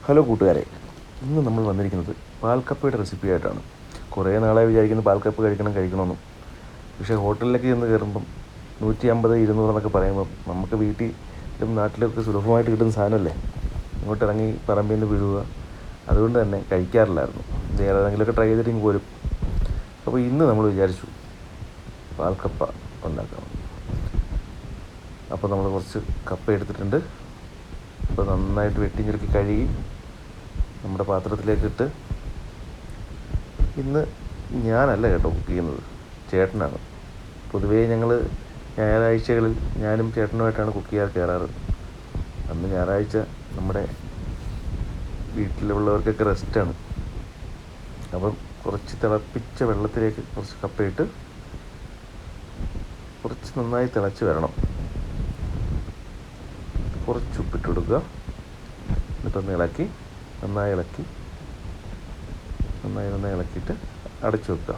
Hello കൂട്ടുകാരെ, ഇന്ന് നമ്മൾ വന്നിരിക്കുന്നത് പാൽക്കപ്പയുടെ റെസിപ്പി ആയിട്ടാണ്. കുറേ നാളായി വിചാരിക്കുന്നത് പാൽക്കപ്പ കഴിക്കണമെന്നും. പക്ഷേ ഹോട്ടലിലേക്ക് ചെന്ന് കയറുമ്പം 150, 200 എന്നൊക്കെ പറയുമ്പം നമുക്ക് വീട്ടിലും നാട്ടിലൊക്കെ സുലഭമായിട്ട് കിട്ടുന്ന സാധനമല്ലേ, ഇങ്ങോട്ട് ഇറങ്ങി പറമ്പിൽ നിന്ന് വീഴുക. അതുകൊണ്ട് തന്നെ കഴിക്കാറില്ലായിരുന്നു. ഏതെങ്കിലുമൊക്കെ ട്രൈ ചെയ്തിട്ടെങ്കിൽ പോരും. അപ്പോൾ ഇന്ന് നമ്മൾ വിചാരിച്ചു പാൽക്കപ്പ ഉണ്ടാക്കണം. അപ്പോൾ നമ്മൾ കുറച്ച് കപ്പ എടുത്തിട്ടുണ്ട്. അപ്പോൾ നന്നായിട്ട് വെട്ടിഞ്ഞെടുക്കി കഴുകി നമ്മുടെ പാത്രത്തിലേക്കിട്ട്, ഇന്ന് ഞാനല്ല കേട്ടോ കുക്ക് ചെയ്യുന്നത്, ചേട്ടനാണ്. പൊതുവേ ഞങ്ങൾ ഞായറാഴ്ചകളിൽ ഞാനും ചേട്ടനുമായിട്ടാണ് കുക്ക് ചെയ്യാൻ കയറാറ്. അന്ന് ഞായറാഴ്ച നമ്മുടെ വീട്ടിലുള്ളവർക്കൊക്കെ റെസ്റ്റാണ്. അപ്പം കുറച്ച് തിളപ്പിച്ച വെള്ളത്തിലേക്ക് കുറച്ച് കപ്പയിട്ട് കുറച്ച് നന്നായി തിളച്ച് വരണം. കുറച്ച് ഉപ്പിട്ട് കൊടുക്കുക. എന്നിട്ടൊന്ന് നന്നായി ഇളക്കിയിട്ട് അടച്ചു വെക്കുക.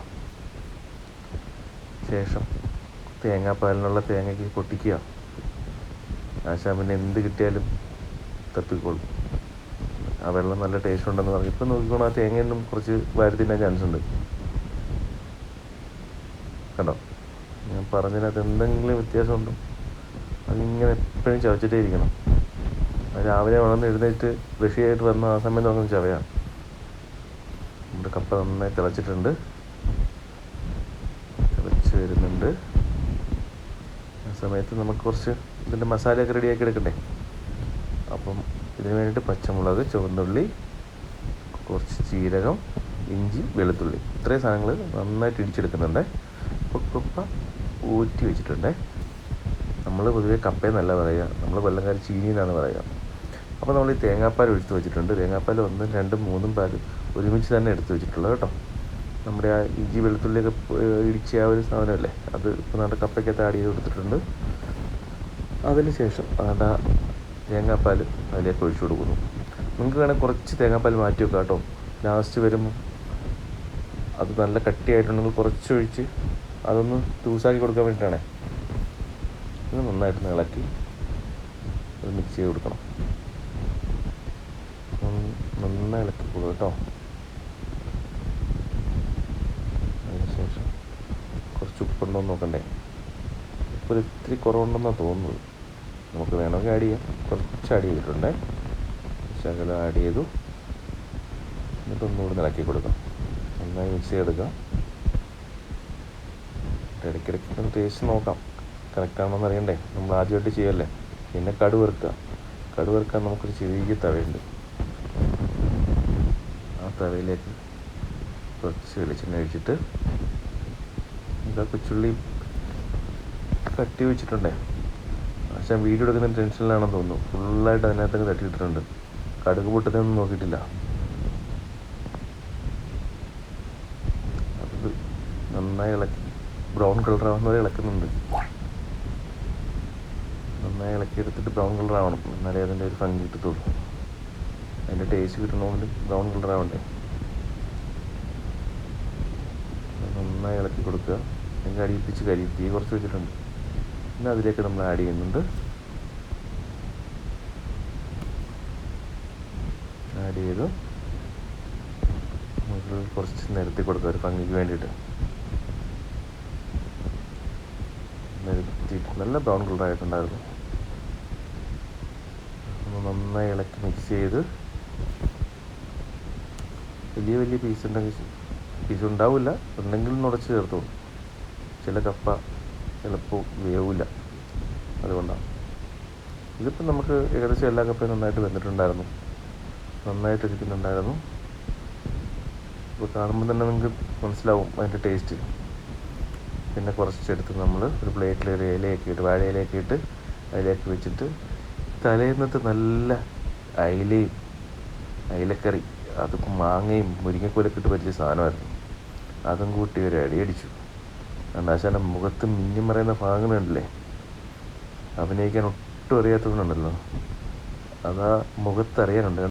ശേഷം തേങ്ങാപ്പാലിനുള്ള തേങ്ങയ്ക്ക് പൊട്ടിക്കുക. ആശാൻ പിന്നെ എന്ത് കിട്ടിയാലും തപ്പിക്കോളും. ആ വെള്ളം നല്ല ടേസ്റ്റ് ഉണ്ടെന്ന് പറഞ്ഞു. ഇപ്പം നോക്കിക്കോണം, ആ തേങ്ങയൊന്നും കുറച്ച് വാരി തിന്നാൻ ചാൻസ് ഉണ്ട്. കണ്ടോ, ഞാൻ പറഞ്ഞതിനകത്ത് എന്തെങ്കിലും വ്യത്യാസമുണ്ടോ? അതിങ്ങനെ എപ്പോഴും ചവച്ചിട്ടേ ഇരിക്കണം. രാവിലെ വളർന്ന് എഴുന്നേറ്റ് ബ്രഷ് ചെയ്തിട്ട് വന്ന ആ സമയം നോക്കുന്ന ചവയാണ്. നമ്മുടെ കപ്പ നന്നായി തിളച്ചിട്ടുണ്ട്, തിളച്ച് വരുന്നുണ്ട്. ആ സമയത്ത് നമുക്ക് കുറച്ച് ഇതിൻ്റെ മസാലയൊക്കെ റെഡിയാക്കി എടുക്കണ്ടേ. അപ്പം ഇതിന് വേണ്ടിയിട്ട് പച്ചമുളക്, ചുവന്നുള്ളി, കുറച്ച് ജീരകം, ഇഞ്ചി, വെളുത്തുള്ളി, ഇത്രയും സാധനങ്ങൾ നന്നായിട്ട് ഇടിച്ചെടുക്കുന്നുണ്ട്. ഇപ്പോൾ കപ്പ ഊറ്റി വെച്ചിട്ടുണ്ട്. നമ്മൾ പൊതുവേ കപ്പയെന്നല്ല പറയുക, നമ്മൾ കൊല്ലംകാർ ചീനി എന്നാണ് പറയുക. അപ്പോൾ നമ്മൾ ഈ തേങ്ങാപ്പാൽ ഒഴിച്ച് വെച്ചിട്ടുണ്ട്. തേങ്ങാപ്പാൽ 1, 2, 3 പാൽ ഒരുമിച്ച് തന്നെ എടുത്ത് വെച്ചിട്ടുള്ളത് കേട്ടോ. നമ്മുടെ ആ ഇഞ്ചി വെളുത്തുള്ളിയൊക്കെ ഇടിച്ച ആ ഒരു സാധനമല്ലേ, അത് ഇപ്പോൾ നമ്മുടെ കപ്പയ്ക്കകത്ത് ആഡ് ചെയ്ത് കൊടുത്തിട്ടുണ്ട്. അതിന് ശേഷം ആ തേങ്ങാപ്പാൽ അതിലേക്ക് ഒഴിച്ചു കൊടുക്കുന്നു. നിങ്ങൾക്ക് വേണമെങ്കിൽ കുറച്ച് തേങ്ങാപ്പാൽ മാറ്റി വെക്കാം കേട്ടോ. ലാസ്റ്റ് വരുമ്പോൾ അത് നല്ല കട്ടിയായിട്ടുണ്ടെങ്കിൽ കുറച്ചൊഴിച്ച് അതൊന്ന് ലൂസാക്കി കൊടുക്കാൻ വേണ്ടിയിട്ടാണേ. ഇത് നന്നായിട്ട് ഇളക്കി അത് മിക്സ് ചെയ്ത് കൊടുക്കണം. നന്നായി ഇളക്കി കൊടുക്കുക കേട്ടോ. അതിനുശേഷം കുറച്ച് ഉപ്പുണ്ടോയെന്ന് നോക്കണ്ടേ. ഉപ്പ് ഇത്തിരി കുറവുണ്ടെന്നാണ് തോന്നുന്നത്. നമുക്ക് വേണമെങ്കിൽ ആഡ് ചെയ്യാം. കുറച്ച് ആഡ് ചെയ്തിട്ടുണ്ടേ, ശകലം ആഡ് ചെയ്തു. എന്നിട്ടൊന്നുകൂടി ഇളക്കി കൊടുക്കാം. നന്നായി മിക്സ് ചെയ്തെടുക്കാം. ഇടയ്ക്കിടയ്ക്ക് ഒന്ന് ടേസ്റ്റ് നോക്കാം, കറക്റ്റാണെന്ന് അറിയണ്ടേ. നമ്മൾ ആദ്യമായിട്ട് ചെയ്യല്ലേ. പിന്നെ കടുക് വറുക്കാൻ നമുക്കൊരു ചെറിയ തവയുണ്ട്. ആ തവയിലേക്ക് കുറച്ച് വെളിച്ചെണ്ണ ഒഴിച്ചിട്ട് എന്താ കൊച്ചുള്ളി കട്ടി വെച്ചിട്ടുണ്ടേ. പക്ഷേ വീഡിയോ എടുക്കുന്ന ടെൻഷനിലാണെന്ന് തോന്നുന്നു. ഫുള്ളായിട്ട് അതിനകത്തൊക്കെ തട്ടിയിട്ടിട്ടുണ്ട്. കടുക് പൊട്ടുന്നതൊന്നും നോക്കിയിട്ടില്ല. അത് നന്നായി ഇളക്കി ബ്രൗൺ കളറാവുന്നവരെ ഇളക്കുന്നുണ്ട്. നന്നായി ഇളക്കിയെടുത്തിട്ട് ബ്രൗൺ കളറാവണം, എന്നാലേ അതിൻ്റെ ഒരു ഭംഗി കിട്ടത്തുള്ളൂ. അതിൻ്റെ ടേസ്റ്റ് കിട്ടണമെങ്കിൽ ബ്രൗൺ കളറാവണ്ടേ. നന്നായി ഇളക്കി കൊടുക്കുക. അല്ലെങ്കിൽ അടിയിപ്പിച്ച് തീ കുറച്ച് വെച്ചിട്ടുണ്ട്. പിന്നെ അതിലേക്ക് നമ്മൾ ആഡ് ചെയ്യുന്നുണ്ട്. ആഡ് ചെയ്തു മുകളിൽ കുറച്ച് നിരത്തി കൊടുക്കുക, ഒരു ഭംഗിക്ക് വേണ്ടിയിട്ട്. നിരത്തി നല്ല ബ്രൗൺ കളറായിട്ടുണ്ടായിരുന്നു. നന്നായി ഇളക്കി മിക്സ് ചെയ്ത്, വലിയ പീസ് ഉണ്ടാവില്ല, ഉണ്ടെങ്കിലും നുടച്ച് ചേർത്തോളൂ. ചില കപ്പ ചിലപ്പോൾ വേവില്ല, അതുകൊണ്ടാണ്. ഇതിപ്പോൾ നമുക്ക് ഏകദേശം എല്ലാ കപ്പയും നന്നായിട്ട് വെന്തിട്ടുണ്ടായിരുന്നു, നന്നായിട്ട് ഇരിക്കുന്നുണ്ടായിരുന്നു. ഇപ്പോൾ കാണുമ്പോൾ തന്നെ നിങ്ങൾക്ക് മനസ്സിലാവും അതിൻ്റെ ടേസ്റ്റ്. പിന്നെ കുറച്ചെടുത്ത് നമ്മൾ ഒരു പ്ലേറ്റിൽ ഒരു ഇലയൊക്കെ ഇട്ട്, വാഴ ഇലയൊക്കെ ഇട്ട് അതിലേക്ക് വെച്ചിട്ട്, തലേന്നത്തെ നല്ല അയിലക്കറി, അതിപ്പോൾ മാങ്ങയും മുരിങ്ങക്കോലൊക്കെ ഇട്ട് വലിയ സാധനമായിരുന്നു. അതും കൂട്ടി ഒരു അടിയടിച്ചു. ആശാൻ്റെ മുഖത്ത് മിന്നി മറയുന്ന ഭാഗങ്ങളുണ്ടല്ലേ, അഭിനയിക്കാൻ ഒട്ടും അറിയാത്തതുകൊണ്ടുണ്ടല്ലോ, അതാ മുഖത്തറിയാനുണ്ട്.